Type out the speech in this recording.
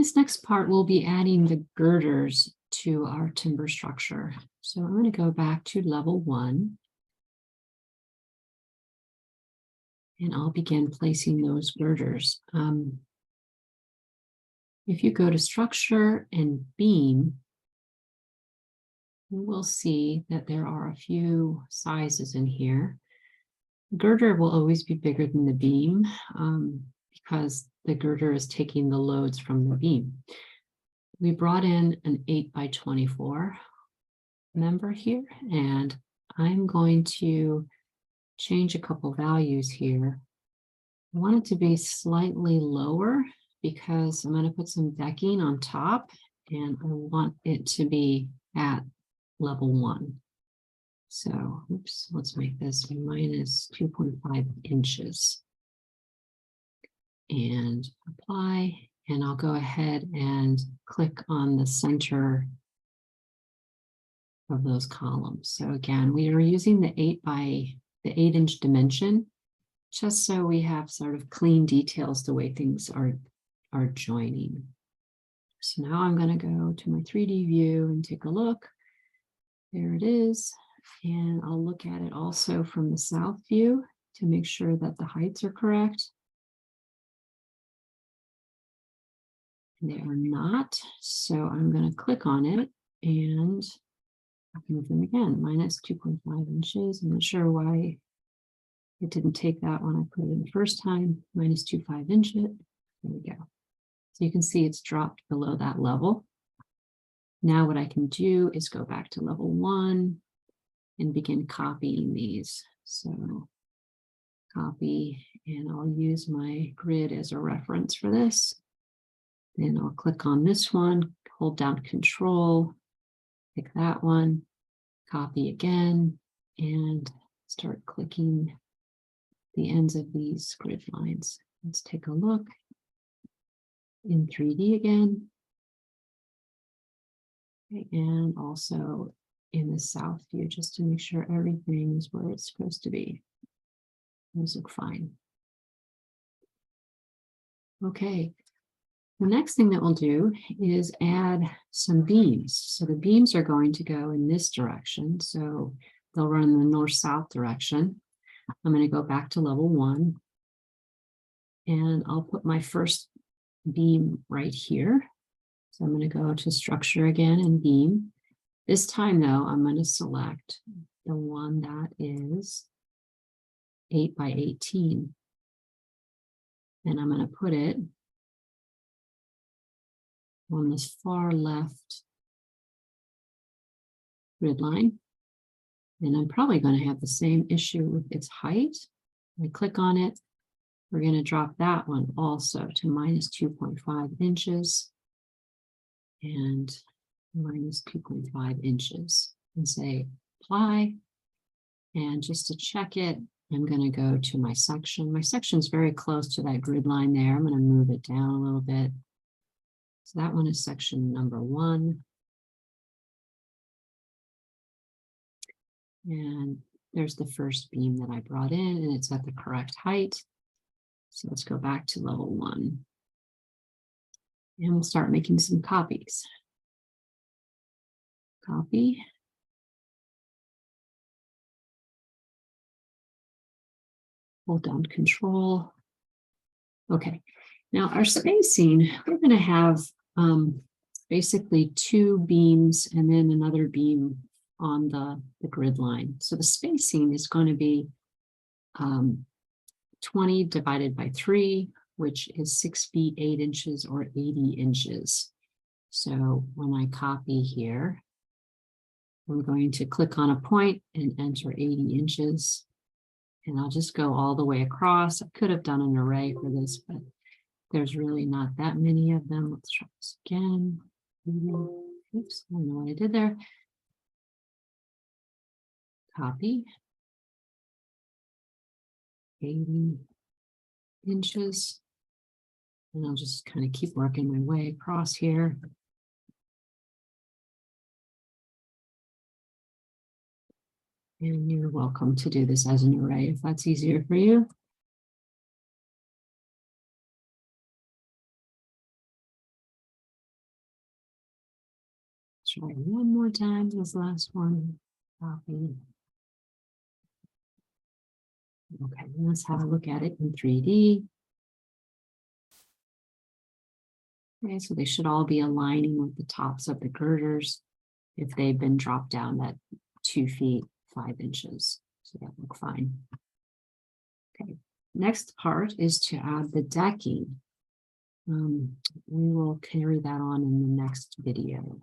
this next part, we'll be adding the girders to our timber structure. So I'm going to go back to level 1. And I'll begin placing those girders. If you go to structure and beam, you will see that there are a few sizes in here. Girder will always be bigger than the beam because the girder is taking the loads from the beam. We brought in an 8x24 member here, and I'm going to change a couple values here. I want it to be slightly lower because I'm going to put some decking on top, and I want it to be at level 1. So, oops, let's make this minus 2.5 inches. And apply, and I'll go ahead and click on the center of those columns. So again, we are using the 8-inch dimension, just so we have sort of clean details the way things are joining. So now I'm going to go to my 3D view and take a look. There it is. And I'll look at it also from the south view to make sure that the heights are correct. They are not. So I'm going to click on it and move them again, minus 2.5 inches. I'm not sure why it didn't take that when I put it in the first time, minus 2.5 inches. There we go. So you can see it's dropped below that level. Now what I can do is go back to level 1 and begin copying these. So copy, and I'll use my grid as a reference for this. Then I'll click on this one, hold down Control, pick that one, copy again, and start clicking the ends of these grid lines. Let's take a look in 3D again. Okay, and also in the south view, just to make sure everything is where it's supposed to be. Those look fine. Okay. The next thing that we'll do is add some beams. So the beams are going to go in this direction. So they'll run in the north-south direction. I'm going to go back to level 1. And I'll put my first beam right here. So I'm going to go to structure again and beam. This time, though, I'm going to select the one that is 8x18. And I'm going to put it on this far left grid line. And I'm probably going to have the same issue with its height. I click on it. We're going to drop that one also to minus 2.5 inches and minus 2.5 inches and say apply. And just to check it, I'm going to go to my section. My section is very close to that grid line there. I'm going to move it down a little bit. So that one is section number 1. And there's the first beam that I brought in, and it's at the correct height. So let's go back to level 1. And we'll start making some copies. Copy. Hold down Control. Okay. Now our spacing, we're going to have basically 2 beams and then another beam on the grid line. So the spacing is going to be 20 divided by 3, which is 6 feet 8 inches or 80 inches. So when I copy here, I'm going to click on a point and enter 80 inches. And I'll just go all the way across. I could have done an array for this, but there's really not that many of them. Let's try this again. Oops, I don't know what I did there. Copy. 80 inches. And I'll just kind of keep working my way across here. And you're welcome to do this as an array if that's easier for you. Try one more time, this last one. Copy. Okay, let's have a look at it in 3D. Okay, so they should all be aligning with the tops of the girders if they've been dropped down that 2 feet 5 inches. So that look fine. Okay, next part is to add the decking. We will carry that on in the next video.